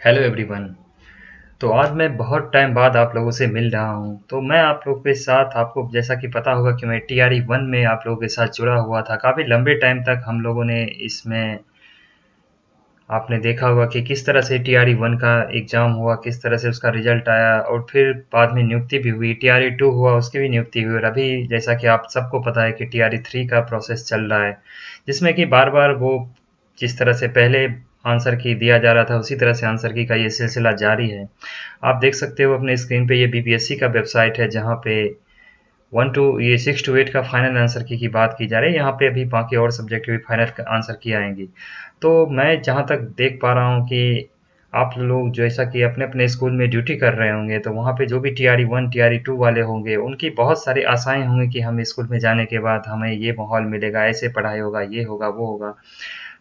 Hello everyone. तो आज मैं बहुत टाइम बाद आप लोगों से मिल रहा हूं। तो मैं आप लोगों के साथ, आपको जैसा कि पता होगा कि मैं टीआरई वन में आप लोगों के साथ जुड़ा हुआ था। काफ़ी लंबे टाइम तक हम लोगों ने इसमें, आपने देखा होगा कि किस तरह से टीआरई वन का एग्ज़ाम हुआ, किस तरह से उसका रिजल्ट आया और फिर बाद में नियुक्ति भी हुई। टीआरई टू हुआ, उसकी भी नियुक्ति हुई और अभी जैसा कि आप सबको पता है कि टीआरई थ्री का प्रोसेस चल रहा है, जिसमें कि बार बार वो जिस तरह से पहले आंसर की दिया जा रहा था उसी तरह से आंसर की का ये सिलसिला जारी है। आप देख सकते हो अपने स्क्रीन पे, ये बीपीएससी का वेबसाइट है जहाँ पे 6 टू 8 का फाइनल आंसर की बात की जा रही है। यहाँ पे अभी बाकी और सब्जेक्ट के भी फाइनल आंसर की आएंगी। तो मैं जहाँ तक देख पा रहा हूँ कि आप लोग जैसा कि अपने अपने स्कूल में ड्यूटी कर रहे होंगे, तो वहाँ पे जो भी टीआरई वन टीआरई टू वाले होंगे उनकी बहुत सारी आशाएं होंगी कि हम स्कूल में जाने के बाद हमें ये माहौल मिलेगा, ऐसे पढ़ाई होगा, ये होगा, वो होगा।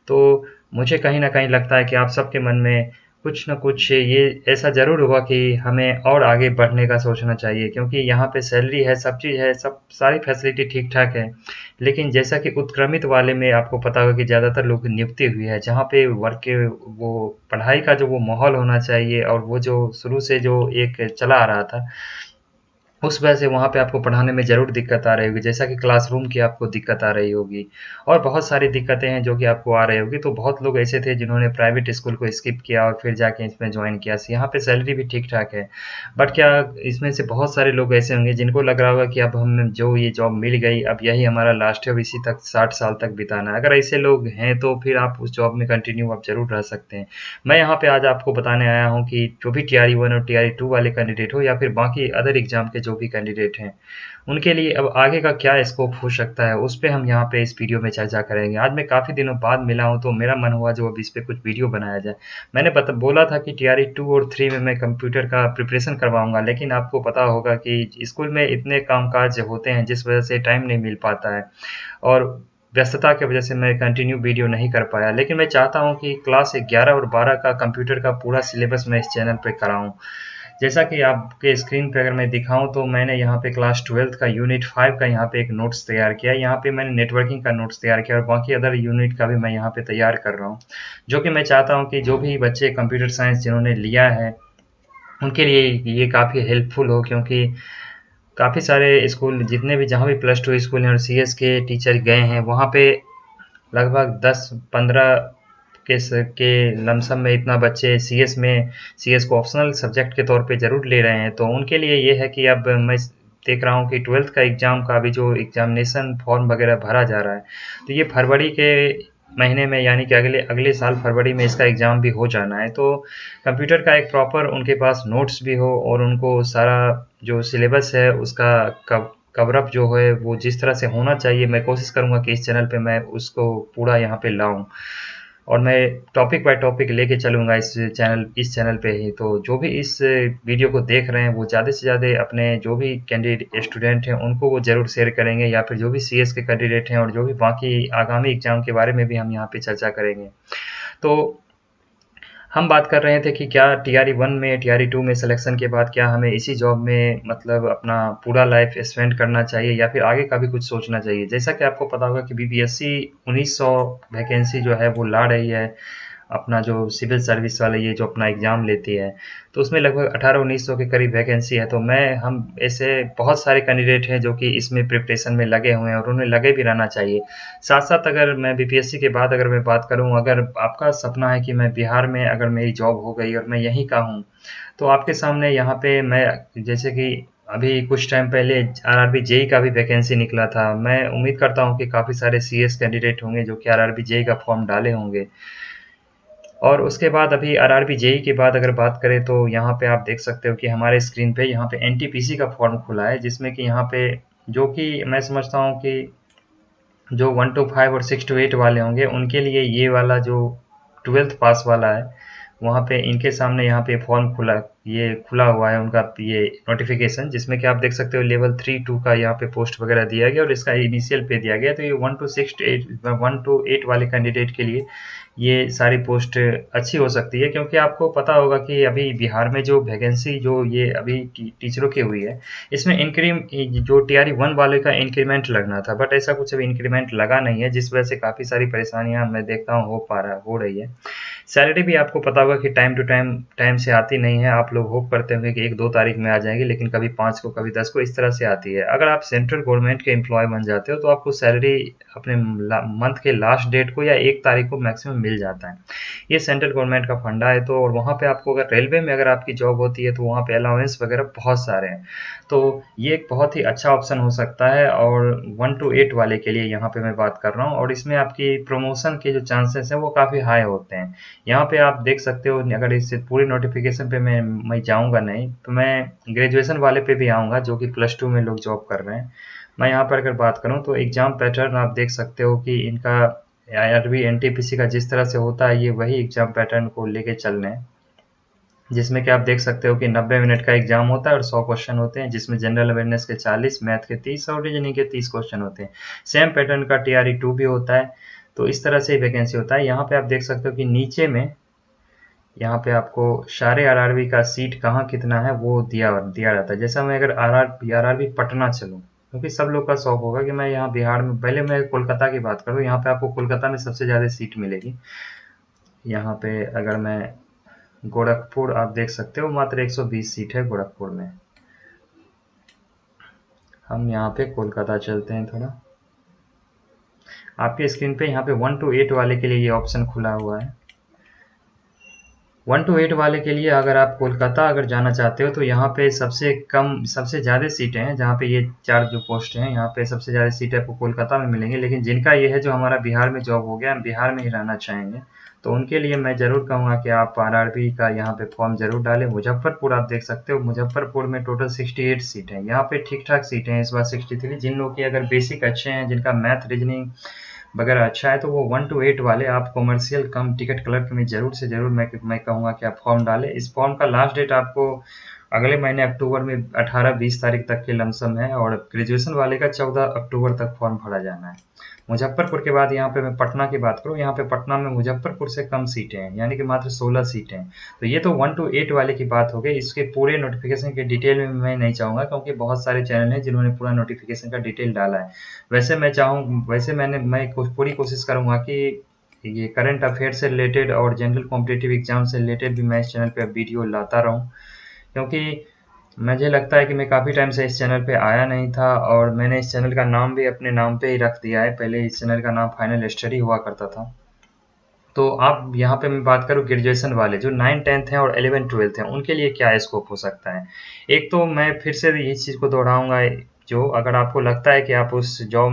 तो मुझे कहीं न कहीं लगता है कि आप सबके मन में कुछ न कुछ ये ऐसा ज़रूर होगा कि हमें और आगे बढ़ने का सोचना चाहिए, क्योंकि यहाँ पे सैलरी है, सब चीज़ है, सब सारी फैसिलिटी ठीक-ठाक है। लेकिन जैसा कि उत्क्रमित वाले में आपको पता होगा कि ज़्यादातर लोगों की नियुक्ति हुई है, जहाँ पे वर्क के वो पढ़ाई का जो वो माहौल होना चाहिए और वो जो शुरू से जो एक चला आ रहा था, उस वजह से वहाँ पे आपको पढ़ाने में ज़रूर दिक्कत आ रही होगी, जैसा कि क्लासरूम की आपको दिक्कत आ रही होगी और बहुत सारी दिक्कतें हैं जो कि आपको आ रही होगी। तो बहुत लोग ऐसे थे जिन्होंने प्राइवेट स्कूल को स्किप किया और फिर जाके इसमें जॉइन किया। यहाँ पे सैलरी भी ठीक-ठाक है, बट क्या इसमें से बहुत सारे लोग ऐसे होंगे जिनको लग रहा होगा कि अब हम जो ये जॉब मिल गई, अब यही हमारा लास्ट है, अब इसी तक 60 साल तक बिताना है। अगर ऐसे लोग हैं तो फिर आप उस जॉब में कंटिन्यू आप ज़रूर रह सकते हैं। मैं यहाँ पे आज आपको बताने आया हूँ कि जो भी टीआरई वन और टीआरई टू वाले कैंडिडेट हो या फिर बाकी अदर एग्जाम के जो भी कैंडिडेट हैं, उनके लिए अब आगे का क्या स्कोप हो सकता है, उस पे हम यहाँ पे इस वीडियो में चर्चा करेंगे। आज मैं काफ़ी दिनों बाद मिला हूँ तो मेरा मन हुआ जो अब इस पे कुछ वीडियो बनाया जाए। मैंने बोला था कि टीआरई टू और थ्री में मैं कंप्यूटर का प्रिपरेशन करवाऊंगा, लेकिन आपको पता होगा कि स्कूल में इतने कामकाज होते हैं जिस वजह से टाइम नहीं मिल पाता है और व्यस्तता की वजह से मैं कंटिन्यू वीडियो नहीं कर पाया। लेकिन मैं चाहता हूँ कि क्लास 11 और 12 का कंप्यूटर का पूरा सिलेबस मैं इस चैनल पे कराऊँ। जैसा कि आपके स्क्रीन पे अगर मैं दिखाऊँ तो मैंने यहाँ पे क्लास 12 का यूनिट 5 का यहाँ पे एक नोट्स तैयार किया है। यहाँ पे मैंने नेटवर्किंग का नोट्स तैयार किया और बाकी अदर यूनिट का भी मैं यहाँ पे तैयार कर रहा हूँ, जो कि मैं चाहता हूँ कि जो भी बच्चे कंप्यूटर साइंस जिन्होंने लिया है उनके लिए ये काफ़ी हेल्पफुल हो, क्योंकि काफ़ी सारे स्कूल जितने भी जहाँ भी प्लस टू स्कूल हैं और सीएस के टीचर गए हैं वहाँ पे लगभग 10-15 के लमसम में इतना बच्चे सीएस को ऑप्शनल सब्जेक्ट के तौर पे ज़रूर ले रहे हैं। तो उनके लिए ये है कि अब मैं देख रहा हूँ कि 12th का एग्ज़ाम का अभी जो एग्ज़ामिनेशन फॉर्म वगैरह भरा जा रहा है, तो ये फरवरी के महीने में, यानी कि अगले अगले साल फरवरी में इसका एग्ज़ाम भी हो जाना है। तो कंप्यूटर का एक प्रॉपर उनके पास नोट्स भी हो और उनको सारा जो सिलेबस है उसका कवरअप जो है वो जिस तरह से होना चाहिए, मैं कोशिश करूँगा कि इस चैनल पे मैं उसको पूरा यहाँ पे लाऊँ और मैं टॉपिक बाय टॉपिक लेके चलूँगा इस चैनल पे ही। तो जो भी इस वीडियो को देख रहे हैं वो ज़्यादा से ज़्यादा अपने जो भी कैंडिडेट स्टूडेंट हैं उनको वो ज़रूर शेयर करेंगे, या फिर जो भी सीएस के कैंडिडेट हैं और जो भी बाकी आगामी एग्ज़ाम के बारे में भी हम यहाँ पे चर्चा करेंगे। तो हम बात कर रहे थे कि क्या टीआरई वन में टीआरई टू में सिलेक्शन के बाद क्या हमें इसी जॉब में मतलब अपना पूरा लाइफ स्पेंड करना चाहिए या फिर आगे का भी कुछ सोचना चाहिए। जैसा कि आपको पता होगा कि बीपीएससी 1900 वैकेंसी जो है वो ला रही है, अपना जो सिविल सर्विस वाले ये जो अपना एग्ज़ाम लेती है, तो उसमें लगभग 1800-1900 के करीब वैकेंसी है। तो हम ऐसे बहुत सारे कैंडिडेट हैं जो कि इसमें प्रिपरेशन में लगे हुए हैं और उन्हें लगे भी रहना चाहिए। साथ-साथ अगर मैं बीपीएससी के बाद अगर मैं बात करूँ, अगर आपका सपना है कि मैं बिहार में अगर मेरी जॉब हो गई और मैं यहीं का हूँ, तो आपके सामने यहाँ पे मैं, जैसे कि अभी कुछ टाइम पहले आरआरबी जेईई का भी वैकेंसी निकला था। मैं उम्मीद करता हूँ कि काफ़ी सारे सीएस कैंडिडेट होंगे जो कि आरआरबी जेईई का फॉर्म डाले होंगे। और उसके बाद अभी आरआरबी जेईई के बाद अगर बात करें तो यहाँ पे आप देख सकते हो कि हमारे स्क्रीन पे यहाँ पे एनटीपीसी का फॉर्म खुला है, जिसमें कि यहाँ पे जो कि मैं समझता हूँ कि जो 1 टू 5 और 6 टू 8 वाले होंगे उनके लिए ये वाला जो 12th पास वाला है, वहाँ पे इनके सामने यहाँ पे फॉर्म खुला हुआ है उनका ये नोटिफिकेशन, जिसमें कि आप देख सकते हो लेवल 3-2 का यहाँ पे पोस्ट वगैरह दिया गया और इसका इनिशियल पे दिया गया। तो ये 1 टू 8 वाले कैंडिडेट के लिए ये सारी पोस्ट अच्छी हो सकती है, क्योंकि आपको पता होगा कि अभी बिहार में जो वैकेंसी जो ये अभी टीचरों की हुई है, इसमें जो टीआरई वन वाले का इंक्रीमेंट लगना था, बट ऐसा कुछ अभी इंक्रीमेंट लगा नहीं है, जिस वजह से काफ़ी सारी परेशानियां मैं देखता हूँ हो रही है। सैलरी भी आपको पता होगा कि टाइम टू टाइम से आती नहीं है। आप लोग होप करते होंगे कि 1-2 तारीख में आ जाएगी, लेकिन कभी 5 को, कभी 10 को, इस तरह से आती है। अगर आप सेंट्रल गवर्नमेंट के एम्प्लॉय बन जाते हो तो आपको सैलरी अपने मंथ के लास्ट डेट को या 1 तारीख को मैक्सिमम मिल जाता है। ये सेंट्रल गवर्नमेंट का फंडा है। तो और वहाँ पे आपको अगर रेलवे में अगर आपकी जॉब होती है तो वहाँ पे अलाउंस वगैरह बहुत सारे हैं। तो ये एक बहुत ही अच्छा ऑप्शन हो सकता है। और 1 to 8 वाले के लिए यहाँ पे मैं बात कर रहा हूँ, और इसमें आपकी प्रमोशन के जो चांसेस हैं वो काफ़ी हाई होते हैं। यहाँ पे आप देख सकते हो, अगर इस पूरी नोटिफिकेशन पे मैं जाऊँगा नहीं, तो मैं ग्रेजुएशन वाले पे भी आऊँगा जो कि +2 में लोग जॉब कर रहे हैं। मैं यहाँ पर अगर बात करूँ तो एग्ज़ाम पैटर्न आप देख सकते हो कि इनका IRB NTPC का जिस तरह से होता है, ये वही एग्ज़ाम पैटर्न को लेके चल रहे हैं। जिसमें कि आप देख सकते हो कि 90 मिनट का एग्जाम होता है और 100 क्वेश्चन होते हैं, जिसमें जनरल अवेयरनेस के 40, मैथ के 30 और रीजनिंग के 30 क्वेश्चन होते हैं। सेम पैटर्न का TRE 2 भी होता है। तो इस तरह से वैकेंसी होता है। यहाँ पे आप देख सकते हो कि नीचे में यहाँ पे आपको सारे RRB का सीट कहाँ कितना है वो दिया रहता है। जैसा मैं अगर RRB पटना चलूँ, क्योंकि सब लोग का शौक होगा कि मैं यहाँ बिहार में, पहले मैं कोलकाता की बात करूँ, यहाँ पे आपको कोलकाता में सबसे ज़्यादा सीट मिलेगी। यहाँ पे अगर मैं गोरखपुर, आप देख सकते हो मात्र 120 सीट है गोरखपुर में। हम यहाँ पे कोलकाता चलते हैं थोड़ा। आपके स्क्रीन पे यहाँ पे 1 to 8 वाले के लिए ये ऑप्शन खुला हुआ है। 1 to 8 वाले के लिए अगर आप कोलकाता अगर जाना चाहते हो तो यहाँ पे सबसे ज़्यादा सीटें हैं। जहाँ पे ये 4 जो पोस्ट हैं, यहाँ पे सबसे ज़्यादा सीटें आपको कोलकाता में मिलेंगी। लेकिन जिनका ये है जो हमारा बिहार में जॉब हो गया, हम बिहार में ही रहना चाहेंगे, तो उनके लिए मैं ज़रूर कहूँगा कि आप RRB का यहाँ पे फॉर्म ज़रूर डालें। मुजफ्फरपुर आप देख सकते हो, मुजफ्फरपुर में टोटल 68 सीट हैं। यहाँ पे ठीक ठाक सीटें हैं इस बार 63। जिन लोग की अगर बेसिक अच्छे हैं, जिनका मैथ रीजनिंग वगैरह अच्छा है, तो वो 1 to 8 वाले आप कॉमर्शियल कम टिकट क्लर्क में ज़रूर से ज़रूर मैं कहूँगा कि आप फॉर्म डालें। इस फॉर्म का लास्ट डेट आपको अगले महीने अक्टूबर में 18-20 तारीख तक के लमसम है, और ग्रेजुएशन वाले का 14 अक्टूबर तक फॉर्म भरा जाना है। मुजफ्फरपुर के बाद यहाँ पे मैं पटना की बात करूँ, यहाँ पे पटना में मुजफ्फरपुर से कम सीटें हैं, यानी कि मात्र 16 सीटें हैं। तो ये तो 1 to 8 वाले की बात हो गई। इसके पूरे नोटिफिकेशन के डिटेल में मैं नहीं चाहूँगा, क्योंकि बहुत सारे चैनल हैं जिन्होंने पूरा नोटिफिकेशन का डिटेल डाला है। वैसे मैं पूरी कोशिश करूँगा कि ये करंट अफेयर से रिलेटेड और जनरल कॉम्पिटिटिव एग्जाम से रिलेटेड भी मैं इस चैनल पे वीडियो लाता रहूँ, क्योंकि मुझे लगता है कि मैं काफ़ी टाइम से इस चैनल पे आया नहीं था, और मैंने इस चैनल का नाम भी अपने नाम पे ही रख दिया है। पहले इस चैनल का नाम फाइनल स्टडी हुआ करता था। तो आप यहाँ पे मैं बात करूँ ग्रेजुएशन वाले जो 9th-10th हैं और 11th-12th हैं, उनके लिए क्या स्कोप हो सकता है। एक तो मैं फिर से इस चीज़ को दोहराऊँगा, जो अगर आपको लगता है कि आप उस जॉब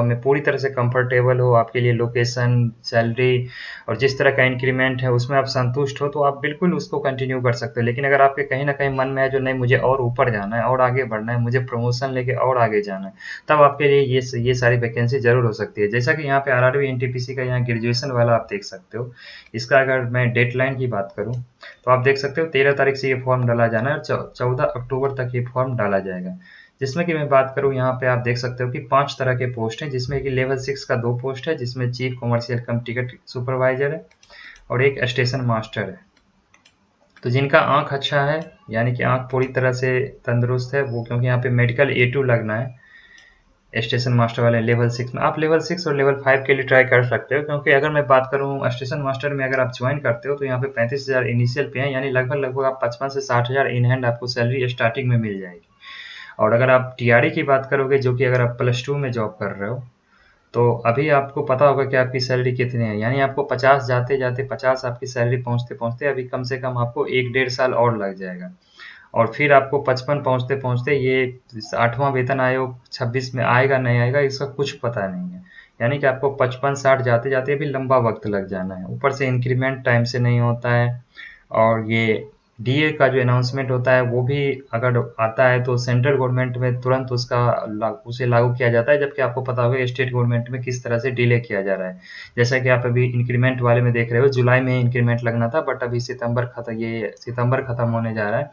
में पूरी तरह से कंफर्टेबल हो, आपके लिए लोकेशन, सैलरी और जिस तरह का इंक्रीमेंट है उसमें आप संतुष्ट हो, तो आप बिल्कुल उसको कंटिन्यू कर सकते हो। लेकिन अगर आपके कहीं न कहीं मन में है जो नहीं, मुझे और ऊपर जाना है और आगे बढ़ना है, मुझे प्रमोशन लेके और आगे जाना है, तब आपके लिए ये सारी वैकेंसी ज़रूर हो सकती है। जैसा कि यहाँ पे RRB NTPC का यहाँ ग्रेजुएशन वाला आप देख सकते हो। इसका अगर मैं डेडलाइन की बात करूँ तो आप देख सकते हो 13 तारीख से ये फॉर्म डाला जाना है, और 14 अक्टूबर तक ये फॉर्म डाला जाएगा। जिसमें कि मैं बात करूँ, यहाँ पे आप देख सकते हो कि 5 तरह के पोस्ट हैं, जिसमें कि लेवल 6 का 2 पोस्ट है, जिसमें चीफ कमर्शियल कम टिकट सुपरवाइजर है, और एक स्टेशन मास्टर है। तो जिनका आँख अच्छा है, यानी कि आँख पूरी तरह से तंदुरुस्त है वो, क्योंकि यहाँ पे मेडिकल A2 लगना है स्टेशन मास्टर वाले लेवल 6 में। आप लेवल 6 और लेवल 5 के लिए ट्राई कर सकते हो, क्योंकि अगर मैं बात करूँ स्टेशन मास्टर में अगर आप ज्वाइन करते हो तो यहाँ पे 35,000 इनिशियल पे है, यानी लगभग आप 55 से 60,000 इन हैंड आपको सैलरी स्टार्टिंग में मिल जाएगी। और अगर आप TRE की बात करोगे, जो कि अगर आप +2 में जॉब कर रहे हो, तो अभी आपको पता होगा कि आपकी सैलरी कितनी है, यानी आपको 50 जाते जाते 50 आपकी सैलरी पहुँचते पहुँचते अभी कम से कम आपको 1-1.5 साल और लग जाएगा, और फिर आपको 55 पहुँचते पहुँचते ये 8वां वेतन आयोग 26 में आएगा नहीं आएगा इसका कुछ पता नहीं है, यानी कि आपको 55-60 जाते जाते भी लंबा वक्त लग जाना है। ऊपर से इंक्रीमेंट टाइम से नहीं होता है, और ये DA का जो अनाउंसमेंट होता है वो भी अगर आता है तो सेंट्रल गवर्नमेंट में तुरंत उसे लागू किया जाता है, जबकि आपको पता होगा स्टेट गवर्नमेंट में किस तरह से डिले किया जा रहा है। जैसा कि आप अभी इंक्रीमेंट वाले में देख रहे हो, जुलाई में इंक्रीमेंट लगना था, बट अभी सितंबर खत्म होने जा रहा है,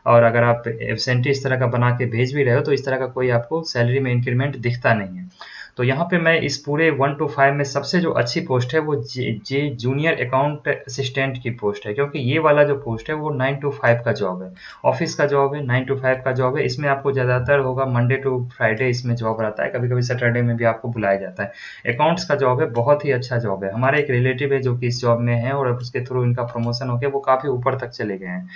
और अगर आप एब्सेंटी इस तरह का बना के भेज भी रहे हो तो इस तरह का कोई आपको सैलरी में इंक्रीमेंट दिखता नहीं है। तो यहाँ पे मैं इस पूरे 1 to 5 में सबसे जो अच्छी पोस्ट है वो जे जूनियर अकाउंट असिस्टेंट की पोस्ट है, क्योंकि ये वाला जो पोस्ट है वो 9 to 5 का जॉब है, ऑफिस का जॉब है, 9 to 5 का जॉब है। इसमें आपको ज़्यादातर होगा मंडे टू फ्राइडे इसमें जॉब रहता है, कभी कभी सैटरडे में भी आपको बुलाया जाता है। अकाउंट्स का जॉब है, बहुत ही अच्छा जॉब है। हमारे एक रिलेटिव है जो कि इस जॉब में है और अब उसके थ्रू इनका प्रमोशन हो गया, वो काफ़ी ऊपर तक चले गए हैं।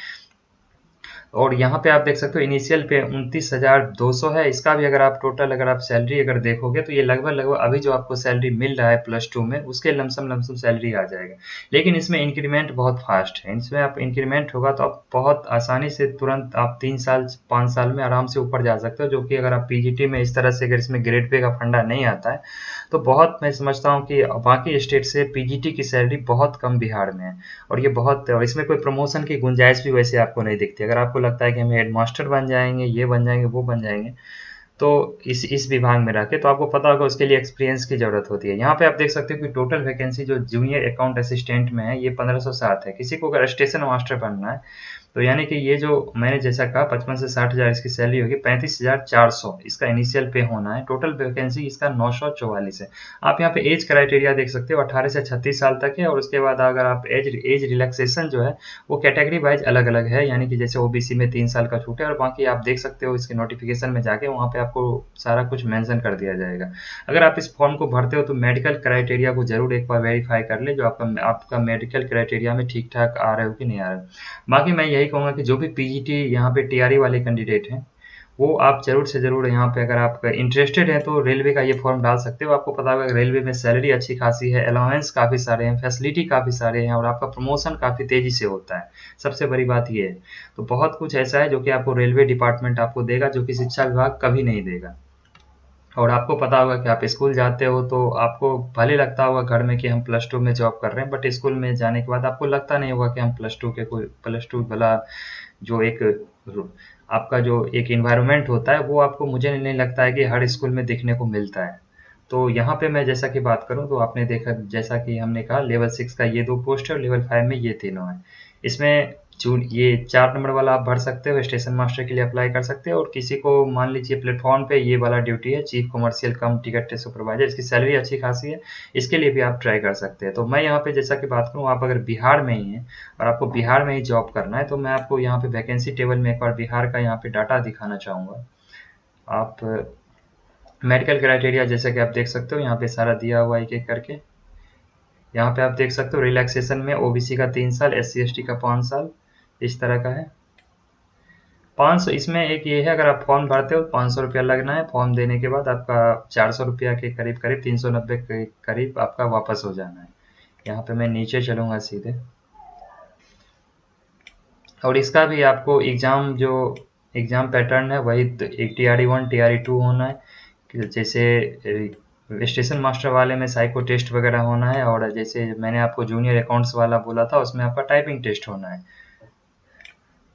और यहाँ पे आप देख सकते हो इनिशियल पे 29,200 है। इसका भी अगर आप टोटल अगर आप सैलरी अगर देखोगे तो ये लगभग लगभग अभी जो आपको सैलरी मिल रहा है +2 में उसके लमसम लमसम सैलरी आ जाएगा। लेकिन इसमें इंक्रीमेंट बहुत फास्ट है। इसमें आप इंक्रीमेंट होगा तो आप बहुत आसानी से तुरंत आप 3 साल 5 साल में आराम से ऊपर जा सकते हो, जो कि अगर आप पीजीटी में इस तरह से अगर इसमें ग्रेड पे का फंडा नहीं आता है तो बहुत, मैं समझता हूँ कि बाकी स्टेट से पीजीटी की सैलरी बहुत कम बिहार में है। और ये बहुत, और इसमें कोई प्रमोशन की गुंजाइश भी वैसे आपको नहीं दिखती। अगर आपको लगता है कि हम हेडमास्टर बन जाएंगे, ये बन जाएंगे, वो बन जाएंगे, तो इस विभाग में रह के तो आपको पता होगा उसके लिए एक्सपीरियंस की ज़रूरत होती है। यहाँ पे आप देख सकते हो कि टोटल वैकेंसी जो जूनियर अकाउंट असिस्टेंट में है ये 1507 है। किसी को अगर स्टेशन मास्टर बनना है तो यानी कि ये जो मैंने जैसा कहा 55 से 60,000 इसकी सैलरी होगी, 35,400 इसका इनिशियल पे होना है। टोटल वैकेंसी इसका 944 है। आप यहाँ पे एज क्राइटेरिया देख सकते हो, 18 से 36 साल तक है। और उसके बाद अगर आप एज रिलैक्सेशन जो है वो कैटेगरी वाइज अलग अलग है, यानी कि जैसे ओबीसी में 3 साल का छूट है। और बाकी आप देख सकते हो इसके नोटिफिकेशन में जाके, वहाँ पे आपको सारा कुछ मेंशन कर दिया जाएगा। अगर आप इस फॉर्म को भरते हो तो मेडिकल क्राइटेरिया को जरूर एक बार वेरीफाई कर ले, जो आपका मेडिकल क्राइटेरिया में ठीक ठाक आ रहे हो कि नहीं आ रहे हो। बाकी मैं यही कहूँगा कि जो भी पीजीटी यहाँ पे टीआरई वाले कैंडिडेट हैं वो आप जरूर से जरूर यहाँ पे अगर आप इंटरेस्टेड हैं तो रेलवे का ये फॉर्म डाल सकते हो। आपको पता होगा रेलवे में सैलरी अच्छी खासी है, अलाउंस काफ़ी सारे हैं, फैसिलिटी काफ़ी सारे हैं और आपका प्रमोशन काफ़ी तेज़ी से होता है। सबसे बड़ी बात ये है। तो बहुत कुछ ऐसा है जो कि आपको रेलवे डिपार्टमेंट आपको देगा, जो कि शिक्षा विभाग कभी नहीं देगा। और आपको पता होगा कि आप स्कूल जाते हो तो आपको भले लगता होगा घर में कि हम +2 में जॉब कर रहे हैं, बट स्कूल में जाने के बाद आपको लगता नहीं होगा कि हम +2 वाला जो एक आपका जो एक इन्वायरमेंट होता है वो आपको, मुझे नहीं लगता है कि हर स्कूल में देखने को मिलता है। तो यहाँ पे मैं जैसा कि बात करूँ तो आपने देखा, जैसा कि हमने कहा लेवल 6 का ये 2 पोस्ट है और लेवल 5 में ये तीनों है। इसमें जून ये 4 नंबर वाला आप भर सकते हो, स्टेशन मास्टर के लिए अप्लाई कर सकते हो। और किसी को मान लीजिए प्लेटफॉर्म पे ये वाला ड्यूटी है, चीफ कमर्शियल कम टिकट सुपरवाइजर, इसकी सैलरी अच्छी खासी है, इसके लिए भी आप ट्राई कर सकते हैं। तो मैं यहाँ पे जैसा कि बात करूँ, आप अगर बिहार में ही हैं और आपको बिहार में ही जॉब करना है तो मैं आपको यहाँ पे वैकेंसी टेबल में एक बार बिहार का यहाँ पे डाटा दिखाना चाहूँगा। आप मेडिकल क्राइटेरिया जैसा कि आप देख सकते हो यहाँ पे सारा दिया हुआ एक एक करके। यहाँ पे आप देख सकते हो रिलैक्सेशन में ओबीसी का 3 साल, SC ST का 5 साल, इस तरह का है। 500 इसमें एक ये है, अगर आप फॉर्म भरते हो 500 रुपया लगना है। फॉर्म देने के बाद आपका 400 रुपया के करीब करीब 390 के करीब आपका वापस हो जाना है। यहाँ पे मैं नीचे चलूँगा सीधे, और इसका भी आपको एग्ज़ाम जो एग्ज़ाम पैटर्न है वही एक TRE 1 TRE 2 होना है। जैसे स्टेशन मास्टर वाले में साइको टेस्ट वगैरह होना है, और जैसे मैंने आपको जूनियर अकाउंट्स वाला बोला था उसमें आपका टाइपिंग टेस्ट होना है।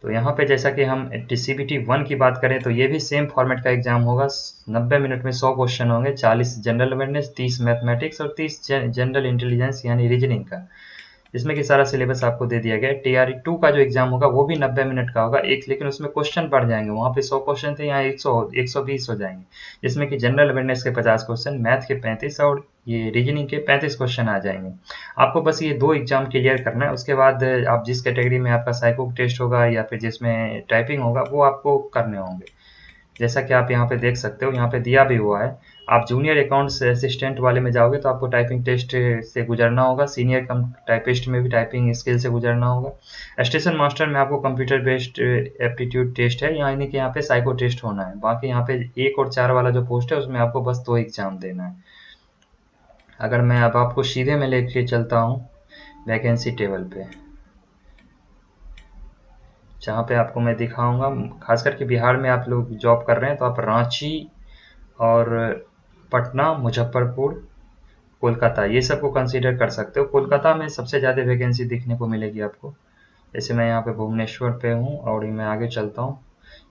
तो यहाँ पे जैसा कि हम CBT 1 की बात करें तो ये भी सेम फॉर्मेट का एग्जाम होगा। 90 मिनट में 100 क्वेश्चन होंगे, 40 जनरल अवेयरनेस, 30 मैथमेटिक्स और 30 जनरल इंटेलिजेंस यानी रीजनिंग का, जिसमें कि सारा सिलेबस आपको दे दिया गया है। TRE 2 का जो एग्जाम होगा वो भी 90 मिनट का होगा एक, लेकिन उसमें क्वेश्चन बढ़ जाएंगे। वहाँ पे 100 क्वेश्चन थे, यहाँ 120 हो जाएंगे, जिसमें कि जनरल अवेयरनेस के 50 क्वेश्चन, मैथ के 35 और ये रीजनिंग के 35 क्वेश्चन आ जाएंगे। आपको बस ये 2 एग्जाम क्लियर करना है। उसके बाद आप जिस कैटेगरी में आपका साइको टेस्ट होगा या फिर जिसमें टाइपिंग होगा वो आपको करने होंगे। जैसा कि आप यहाँ पे देख सकते हो, यहाँ पे दिया भी हुआ है। आप जूनियर अकाउंट्स असिस्टेंट वाले में जाओगे तो आपको टाइपिंग टेस्ट से गुजरना होगा। सीनियर कम टाइपिस्ट में भी टाइपिंग स्किल से गुजरना होगा। स्टेशन मास्टर में आपको कंप्यूटर बेस्ड एप्टीट्यूड टेस्ट है, यानी कि यहाँ पे साइको टेस्ट होना है। बाकी यहाँ पे 1 और 4 वाला जो पोस्ट है उसमें आपको बस 2 एग्जाम देना है। अगर मैं अब आपको सीधे में लेके चलता हूँ वैकेंसी टेबल पे, जहाँ पे आपको मैं दिखाऊंगा, खास करके बिहार में आप लोग जॉब कर रहे हैं तो आप रांची और पटना, मुजफ्फरपुर, कोलकाता ये सब को कंसीडर कर सकते हो। कोलकाता में सबसे ज़्यादा वैकेंसी देखने को मिलेगी आपको। जैसे मैं यहाँ पे भुवनेश्वर पे हूँ और मैं आगे चलता हूँ,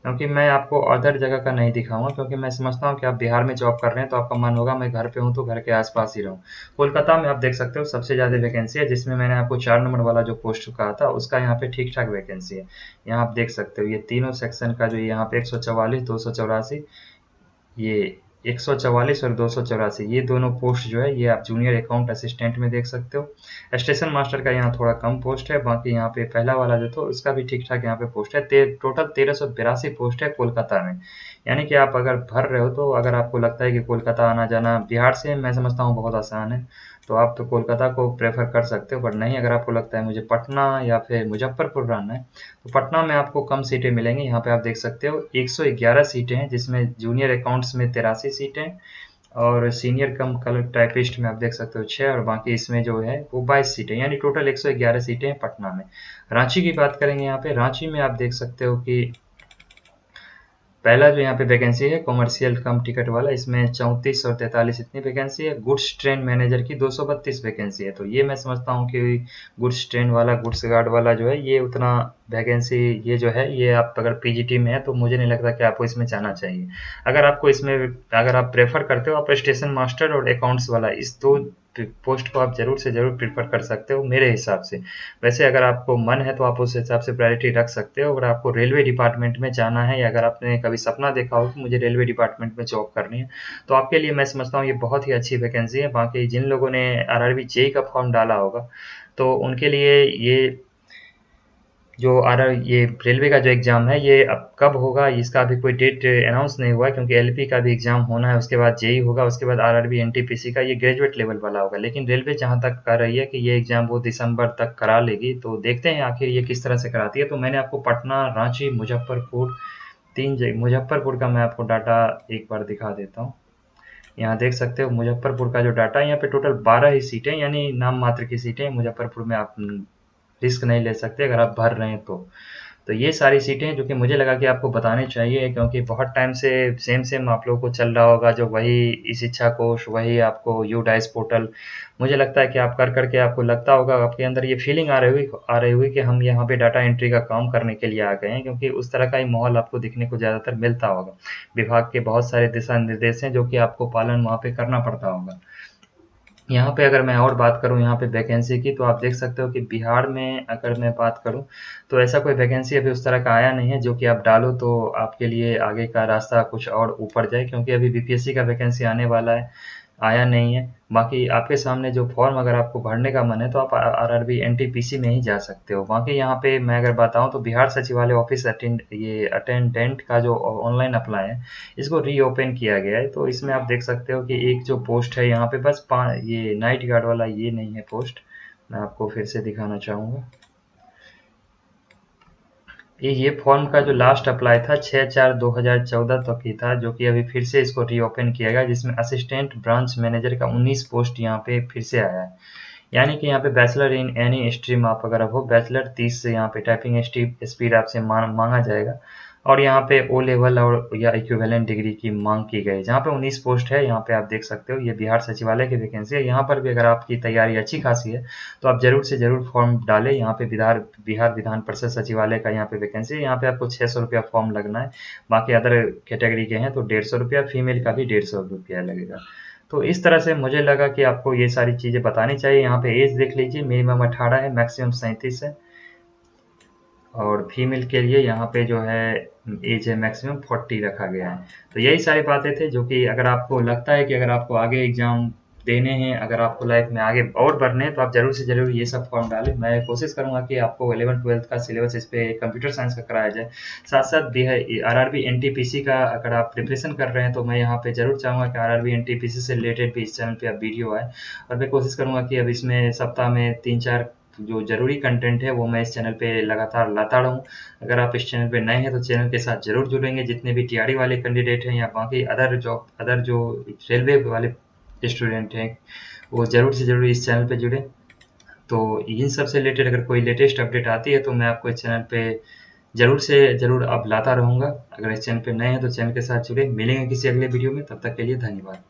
क्योंकि मैं आपको अदर जगह का नहीं दिखाऊंगा, क्योंकि मैं समझता हूँ कि आप बिहार में जॉब कर रहे हैं तो आपका मन होगा मैं घर पे हूँ तो घर के आसपास ही रहूँ। कोलकाता में आप देख सकते हो सबसे ज़्यादा वैकेंसी है, जिसमें मैंने आपको 4 नंबर वाला जो पोस्ट कहा था उसका यहाँ पे ठीक ठाक वैकेंसी है। यहाँ आप देख सकते हो ये तीनों सेक्शन का जो यहाँ पे 144, 284, ये 144 और 284 ये दोनों पोस्ट जो है ये आप जूनियर अकाउंट असिस्टेंट में देख सकते हो। स्टेशन मास्टर का यहाँ थोड़ा कम पोस्ट है, बाकी यहाँ पे पहला वाला जो तो उसका भी ठीक ठाक यहाँ पे पोस्ट है। टोटल 1382 पोस्ट है कोलकाता में। यानी कि आप अगर भर रहे हो तो अगर आपको लगता है कि कोलकाता आना जाना बिहार से मैं समझता हूँ बहुत आसान है, तो आप तो कोलकाता को प्रेफर कर सकते हो। पर नहीं, अगर आपको लगता है मुझे पटना या फिर मुजफ्फरपुर रहना है तो पटना में आपको कम सीटें मिलेंगी। यहाँ पे आप देख सकते हो 111 सीटें हैं, जिसमें जूनियर अकाउंट्स में 83 सीटें और सीनियर कम कलर टाइपिस्ट में आप देख सकते हो 6, और बाकी इसमें जो है वो 22 सीटें, यानी टोटल 111 सीटें हैं पटना में। रांची की बात करेंगे, यहाँ पे रांची में आप देख सकते हो कि पहला जो यहाँ पे वैकेंसी है कॉमर्शियल कम टिकट वाला, इसमें 34 और 43 इतनी वैकेंसी है। गुड्स ट्रेन मैनेजर की 232 वैकेंसी है। तो ये मैं समझता हूँ कि गुड्स ट्रेन वाला, गुड्स गार्ड वाला जो है ये उतना वैकेंसी ये जो है ये आप अगर पीजीटी में है तो मुझे नहीं लगता कि आपको इसमें जाना चाहिए। अगर आपको इसमें अगर आप प्रेफर करते हो आप स्टेशन मास्टर और अकाउंट्स वाला इस दो पोस्ट को आप जरूर से जरूर प्रेफर कर सकते हो मेरे हिसाब से। वैसे अगर आपको मन है तो आप उस हिसाब से प्रायोरिटी रख सकते हो। अगर आपको रेलवे डिपार्टमेंट में जाना है या अगर आपने कभी सपना देखा हो कि मुझे रेलवे डिपार्टमेंट में जॉब करनी है तो आपके लिए मैं समझता हूँ ये बहुत ही अच्छी वैकेंसी है। बाकी जिन लोगों ने आरआरबी जेई का फॉर्म डाला होगा तो उनके लिए ये जो ये रेलवे का जो एग्ज़ाम है ये अब कब होगा इसका अभी कोई डेट अनाउंस नहीं हुआ है, क्योंकि एलपी का भी एग्ज़ाम होना है, उसके बाद जेई होगा, उसके बाद आरआरबी एनटीपीसी का ये ग्रेजुएट लेवल वाला होगा। लेकिन रेलवे जहाँ तक कर रही है कि ये एग्ज़ाम वो दिसंबर तक करा लेगी, तो देखते हैं आखिर ये किस तरह से कराती है। तो मैंने आपको पटना, रांची, मुजफ्फरपुर 3 जगह, मुजफ्फरपुर का मैं आपको डाटा एक बार दिखा देता हूँ। यहाँ देख सकते हो मुजफ्फरपुर का जो डाटा है, यहाँ पे टोटल 12 ही सीटें यानी नाम मात्र की सीटें हैं। मुजफ्फरपुर में आप रिस्क नहीं ले सकते अगर आप भर रहे हैं तो ये सारी सीटें हैं जो कि मुझे लगा कि आपको बताने चाहिए, क्योंकि बहुत टाइम से सेम सेम आप लोगों को चल रहा होगा जो वही ई शिक्षा कोश, वही आपको यू डाइस पोर्टल। मुझे लगता है कि आप कर करके आपको लगता होगा, आपके अंदर ये फीलिंग आ रही हुई कि हम यहाँ पे डाटा एंट्री का काम करने के लिए आ गए हैं, क्योंकि उस तरह का ही माहौल आपको दिखने को ज़्यादातर मिलता होगा। विभाग के बहुत सारे दिशा निर्देश हैं जो कि आपको पालन वहाँ पे करना पड़ता होगा। यहाँ पे अगर मैं और बात करूँ यहाँ पे वैकेंसी की, तो आप देख सकते हो कि बिहार में अगर मैं बात करूँ तो ऐसा कोई वैकेंसी अभी उस तरह का आया नहीं है जो कि आप डालो तो आपके लिए आगे का रास्ता कुछ और ऊपर जाए, क्योंकि अभी बीपीएससी का वैकेंसी आने वाला है, आया नहीं है। बाकी आपके सामने जो फॉर्म अगर आपको भरने का मन है तो आप आरआरबी एनटीपीसी में ही जा सकते हो। बाकी यहाँ पे मैं अगर बताऊँ तो बिहार सचिवालय ऑफिस अटेंडेंट का जो ऑनलाइन अप्लाई है इसको रीओपन किया गया है। तो इसमें आप देख सकते हो कि एक जो पोस्ट है यहाँ पे बस ये नाइट गार्ड वाला ये नहीं है पोस्ट। मैं आपको फिर से दिखाना चाहूँगा। ये फॉर्म का जो लास्ट अप्लाई था 6/4/2014 तक ही था, जो कि अभी फिर से इसको रीओपन किया गया, जिसमें असिस्टेंट ब्रांच मैनेजर का 19 पोस्ट यहाँ पे फिर से आया है। यानी कि यहाँ पे बैचलर इन एनी स्ट्रीम आप अगर हो, बैचलर 30 से यहाँ पे टाइपिंग स्पीड आपसे मांगा जाएगा, और यहाँ पे ओ लेवल और या इक्विवेलेंट डिग्री की मांग की गई। जहाँ पे 19 पोस्ट है यहाँ पे आप देख सकते हो, ये बिहार सचिवालय की वैकेंसी है। यहाँ पर भी अगर आपकी तैयारी अच्छी खासी है तो आप जरूर से जरूर फॉर्म डालें। यहाँ पे बिहार विधान परिषद सचिवालय का यहाँ पे वैकेंसी है। यहाँ पे आपको 600 रुपया फॉर्म लगना है। बाकी अदर कैटेगरी के हैं तो 150 रुपया, फीमेल का भी 150 रुपया लगेगा। तो इस तरह से मुझे लगा कि आपको ये सारी चीज़ें बतानी चाहिए। यहाँ पे एज देख लीजिए, मिनिमम 18 है, मैक्सिमम 37 है, और फीमेल के लिए यहाँ पे जो है एज है मैक्सिमम 40 रखा गया है। तो यही सारी बातें थे जो कि अगर आपको लगता है कि अगर आपको आगे एग्ज़ाम देने हैं, अगर आपको लाइफ में आगे और बढ़ने हैं तो आप ज़रूर से ज़रूर ये सब फॉर्म डालें। मैं कोशिश करूँगा कि आपको 11th-12th का सिलेबस इस पे कंप्यूटर साइंस का कराया जाए। साथ साथ आरआरबी एनटीपीसी का अगर आप प्रिपरेशन कर रहे हैं तो मैं यहाँ पे ज़रूर चाहूँगा कि आरआरबी एनटीपीसी से रिलेटेड भी इस चैनल पे अब वीडियो आए, और मैं कोशिश करूँगा कि अब इसमें सप्ताह में 3-4 जो ज़रूरी कंटेंट है वो मैं इस चैनल पे लगातार लाता रहूँ। अगर आप इस चैनल पे नए हैं तो चैनल के साथ ज़रूर जुड़ेंगे। जितने भी टीआरई वाले कैंडिडेट हैं या बाकी अदर जो रेलवे वाले स्टूडेंट हैं वो ज़रूर से ज़रूर इस चैनल पे जुड़ें। तो इन सब से रिलेटेड अगर कोई लेटेस्ट अपडेट आती है तो मैं आपको इस चैनल पे ज़रूर से ज़रूर अब लाता रहूँगा। अगर इस चैनल पे नए हैं तो चैनल के साथ जुड़े। मिलेंगे किसी अगले वीडियो में, तब तक के लिए धन्यवाद।